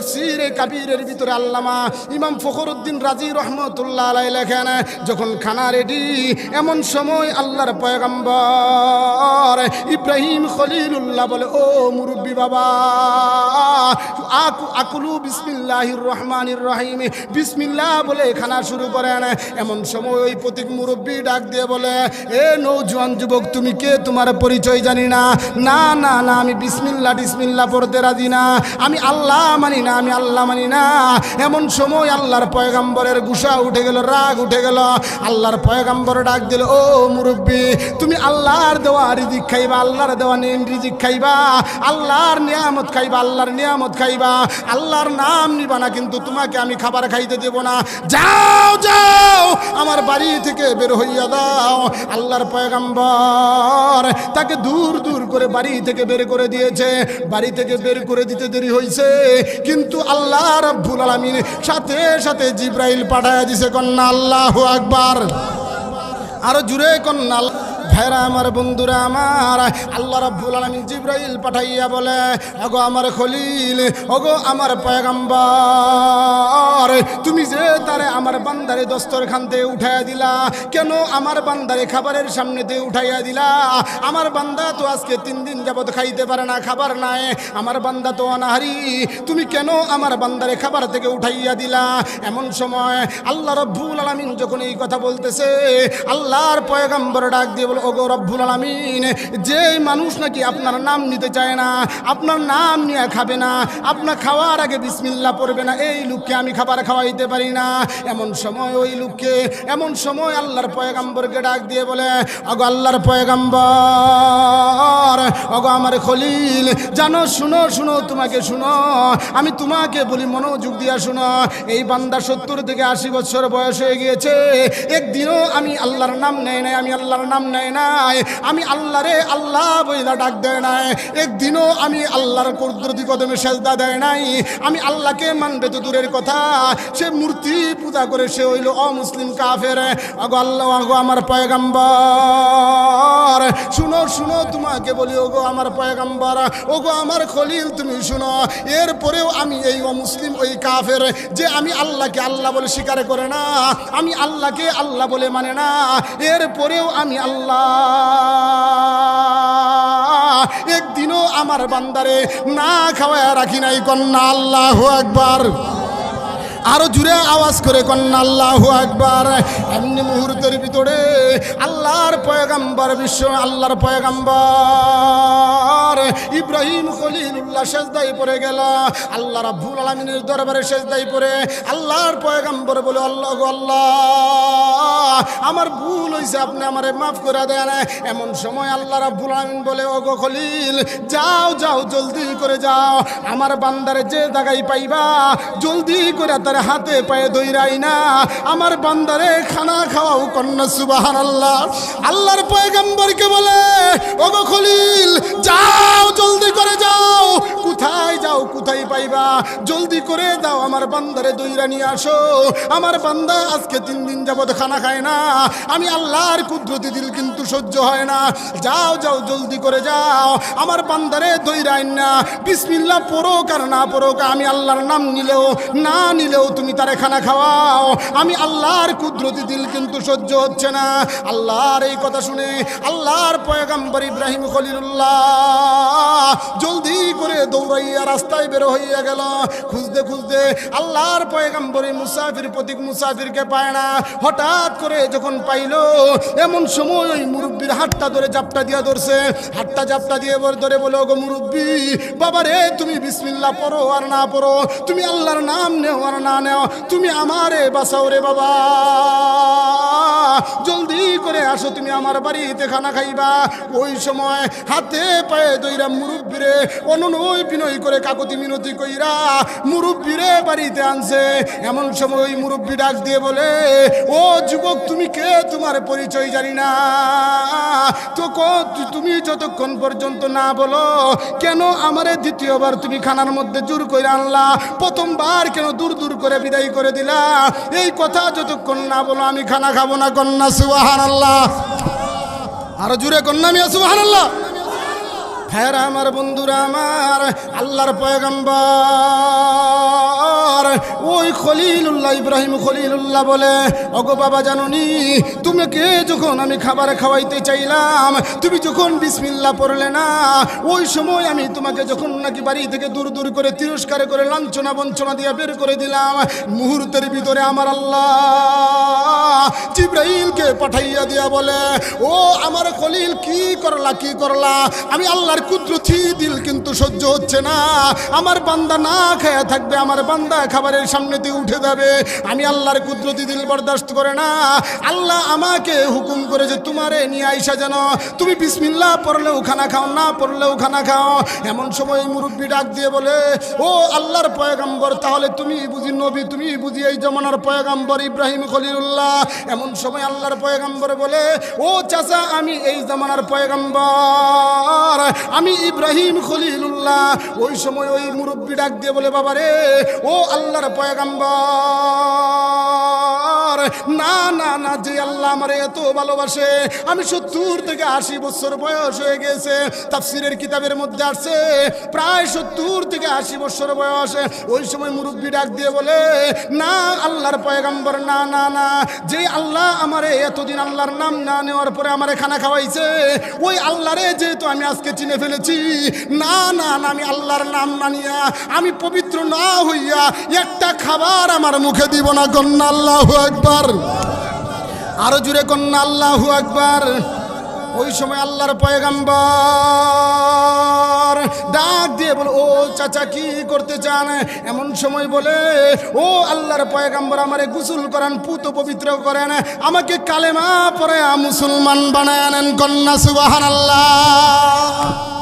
তাফসীরে কাবীরের ভিতরে আল্লামা ইমাম ফখরুদ্দিন রাজি রহমতুল্লাহ আলাইহি লেখেন, যখন খানা রেডি এমন সময় আল্লাহর পয়গম্বর ইব্রাহিম খলিলুল্লাহ বলে, ও মুরব্বী বাবা, আকুলু বিসমিল্লাহির রহমানির রহিম, বিসমিল্লাহ বলে খানা শুরু করেন। এমন সময় ওই প্রতীক মুরব্বী ডাক দিয়ে বলে, এ নৌজওয়ান যুবক, তুমি কে? তোমার পরিচয় জানি না। না না না, আমি বিসমিল্লাহ টিসমিল্লাহ পড়তে রাজি না, আমি আল্লাহ মানি না, আমি আল্লাহ মানি না। এমন সময় আল্লাহর পয়গম্বরের গুসা উঠে গেল, রাগ উঠে গেল। আল্লাহর পয়গম্বর ডাক দিল, ও মুরব্বী, তুমি আল্লাহর দেওয়া রিজিক খাইবা, আল্লাহর দেওয়া রিজিক খাইবা, আল্লাহর নিয়ামত খাইবা, আল্লাহর নিয়ামত খাইবা, আল্লাহর নাম নিবা না, কিন্তু তোমাকে আমি খাবার খাইতে দেব না। যাও যাও, আমার বাড়ি থেকে বের হইয়া দাও। আল্লাহর পয়গম্বর তাকে দূর দূর করে বাড়ি থেকে বের করে দিয়েছে। বাড়ি থেকে বের করে দিতে দেরি হয়েছে, কিন্তু আল্লাহ রাব্বুল আলামিন সাথে সাথে জিব্রাইল পাঠায়া দিছে। কন্যা আল্লাহু আকবার, আরো জুড়ে কন্যা। ভাইরা আমার, বন্ধুরা আমার, আল্লাহ রাব্বুল আলামিন জিব্রাইল পাঠাইয়া বলে, ওগো আমার খলিল, ওগো আমার পয়গম্বর, তুমি যে তারে আমার বান্দারে দস্তরখান থেকে উঠাইয়া দিলা, কেন আমার বান্দারে খাবারের সামনে দিয়ে উঠাইয়া দিলা? আমার বান্দা তো আজকে 3 দিন যাবত খাইতে পারে না, খাবার নাই, আমার বান্দা তো অনাহারি, তুমি কেন আমার বান্দারে খাবার থেকে উঠাইয়া দিলা? এমন সময় আল্লাহ রাব্বুল আলামিন যখন এই কথা বলতেছে, আল্লাহর পয়গম্বর ডাক দিয়ে বলে, ওগো রব্বুল আলামিন, যে মানুষ নাকি আপনার নাম নিতে চায় না, আপনার নাম নিয়ে খাবে না, আপনার খাওয়ার আগে বিসমিল্লাহ পড়বে না, এই লোককে আমি খাবার খাওয়াইতে পারি না। এমন সময় ওই লোককে, এমন সময় আল্লাহর পয়গম্বরকে ডাক দিয়ে বলে, ওগো আল্লাহর পয়গম্বর, ওগো আমার খলিল, জানো, শুনো শুনো, তোমাকে শুনো, আমি তোমাকে বলি, মনোযোগ দিয়া শুনো। এই বান্দা 70 থেকে 80 বছর বয়স হয়ে গিয়েছে, একদিনও আমি আল্লাহর নাম নেয় নাই, আমি আল্লাহর নাম নেয় নাই, আমি আল্লাহরে আল্লাহ বইলা ডাক দেয় নাই, একদিনও আমি আল্লাহর কুদরতি কদমে সেজদা দেয় নাই, আমি আল্লাহকে মানবে তো দূরের কথা, সে মূর্তি পূজা করে, সে হইল অমুসলিম কাফের। ওগো আল্লাহ, ওগো আমার পয়গম্বর, শুনো শুনো, তোমাকে বলি, ওগো আমার পয়গম্বর, ওগো আমার খলিল, তুমি শুনো, এরপরেও আমি এই অমুসলিম, ওই কাফের, যে আমি আল্লাহকে আল্লাহ বলে স্বীকার করে না, আমি আল্লাহকে আল্লাহ বলে মানে না, এরপরেও আমি আল্লাহ একদিনও আমার বান্দারে না খাওয়ায় রাখি নাই। কন্যা আল্লাহু আকবার, আরো জুড়ে আওয়াজ করে কন্যা আল্লাহু আকবার। এমনি মুহূর্তের ভিতরে আল্লাহর পয়গম্বর, বিশ্ব আল্লাহর পয়গম্বর ইব্রাহিম খলিলুল্লাহ সেজদায় পড়ে গেল, আল্লাহ রাব্বুল আলামিনের দরবারে সেজদায় পড়ে আল্লাহর পয়গম্বর বলে, আল্লাহ গো আল্লাহ, আমার ভুল হয়েছে, আপনি আমারে মাফ করে দেন। এমন সময় আল্লাহ রাব্বুল আলামিন বলে, ওগো খলিল, যাও যাও, জলদি করে যাও, আমার বান্দারে যে জায়গায় পাইবা জলদি করে তার হাতে পায়ে দইরাই না, আমার বান্দারে খানা খাওয়াও। কন্যা সুবহানাল্লাহ। আল্লাহর পয়গম্বরকে বলে, ওগো খলিল, যাও, জলদি করে যাও, কোথায় যাও, কোথায় পাইবা, জলদি করে যাও, আমার বান্দারে দইরা নিয়ে আসো, আমার বান্দা আজকে 3 দিন যাবত খানা খায় না, আমি আল্লাহর কুদরতি দিল কিন্তু সহ্য হয় না, যাও যাও, জলদি করে যাও, আমার বান্দারে দইরা আইন না, বিসমিল্লাহ পড়ো আর না পড়ো, আমি আল্লাহর নাম নিলেও না নিলেও তুমি তারে খানা খাওয়াও, আমি আল্লাহর কুদরতি দিল কিন্তু সহ্য হচ্ছে না। আল্লাহর এই কথা শুনে আল্লাহর পয়গম্বর ইব্রাহিম খলিলুল্লাহ জলদি করে দৌড়াইয়া রাস্তায় বের হইয়া গেল। খুঁজতে খুঁজতে আল্লাহর পয়গম্বর মুসাফির, প্রতীক মুসাফিরকে পায় না। হঠাৎ করে যখন পাইল, এমন সময় ওই মুরব্বীর হাতটা ধরে জাপটা দিয়া ধরছে, হাতটা জাপটা দিয়ে ধরে বলে, ওগো মুরব্বী বাবা রে, তুমি বিসমিল্লাহ পড়ো আর না পড়ো, তুমি আল্লাহর নাম নেও আর না নেও, তুমি আমারে বাঁচাও রে বাবা, জলদি করে আসো, তুমি আমার বাড়িতে খানা খাইবা। ওই সময় হাতে পায়ে দইরা মুরব্বীরে অনুনয় বিনয় করে কাকুতি মিনতি কইরা মুরব্বীরে বাড়িতে আনছে। এমন সময় ওই মুরব্বী ডাক দিয়ে বলে, ও যুবক, তুমি কে? তোমার পরিচয় জানি না, তো তুমি যতক্ষণ পর্যন্ত না বলো কেন আমারে দ্বিতীয়বার তুমি খানার মধ্যে জোর করে আনলা, প্রথমবার কেন দূর দূর করে বিদায় করে দিলা, এই কথা যতক্ষণ না বলো আমি খানা খাবো না। কন্যা সুবহানাল্লাহ, আরো জোরে কন্যা মিয়া সুবহানাল্লাহ। ভাইরা আমার, বন্ধুরা আমার, আল্লাহর পয়গম্বর ওই খলিলুল্লাহ ইব্রাহিম খলিলুল্লাহ বলে, ওগো বাবা জাননি, তোমাকে যখন আমি খাবার খাওয়াইতে চাইলাম, তুমি যখন বিসমিল্লাহ পড়লে না, ওই সময় আমি তোমাকে যখন নাকি বাড়ি থেকে দূর দূর করে তিরস্কার করে লাঞ্ছনা বঞ্চনা দিয়ে বের করে দিলাম, মুহূর্তের ভিতরে আমার আল্লাহ জিবরাইলকে পাঠাইয়া দিয়া বলে, ও আমার খলিল কি করলা কি করলা? আমি আল্লাহর কুদরতি দিল কিন্তু সহ্য হচ্ছে না, আমার বান্দা না খেয়ে থাকবে, আমার বান্দা খাবারের সামনেতে উঠে যাবে, আমি আল্লাহর কুদরতি দিল বরদাস্ত করে না। আল্লাহ আমাকে হুকুম করে যে তোমারে নিয়ে আইসা যেন তুমি বিসমিল্লাহ পড়লেও খানা খাও, না পড়লেও খানা খাও। এমন সময় মুরব্বী ডাক দিয়ে বলে, ও আল্লাহর পয়গম্বর, তাহলে তুমি বুঝি নবী, তুমি বুঝি এই জমানার পয়গম্বর ইব্রাহিম খলিলুল্লাহ। এমন সময় আল্লাহর পয়গম্বর বলে, ও চাচা, আমি এই জমানার পয়গম্বর, আমি ইব্রাহিম খলিলুল্লাহ। ওই সময় ওই মুরব্বী ডাক দিয়ে বলে, বাবা রে, ও আল্লাহর পয়গম্বর, না না না, যে আল্লাহ আমারে এত ভালোবাসে, আমি 70 থেকে 80 বছর বয়স হয়ে গেছে, তাফসীরের কিতাবের মধ্যে আসছে প্রায় 70 থেকে 80 বছর বয়স। ওই সময় মুরব্বী ডাক দিয়ে বলে, না আল্লাহর পয়গম্বর, না না না, যে আল্লাহ আমারে এতদিন আল্লাহর নাম না নেওয়ার পরে আমারে খানা খাওয়াইছে, ওই আল্লাহরে যেহেতু আমি আজকে চিনে ফেলেছি, না না না, আমি আল্লাহর নাম না নিয়া, আমি পবিত্র না হইয়া একটা খাবার আমার মুখে দিব না। কন্যা আল্লাহু আকবার, আরো জুড়ে কন্যা আল্লাহু আকবার। ওই সময় আল্লাহর পয়গম্বর ডাক দিয়ে বলে, ও চাচা কি করতে চান? এমন সময় বলে, ও আল্লাহর পয়গম্বর, আমারে গোসল করান, পুত পবিত্র করেন, আমাকে কালেমা পড়ে মুসলমান বানায় নেন। কন্যা সুবহানাল্লাহ।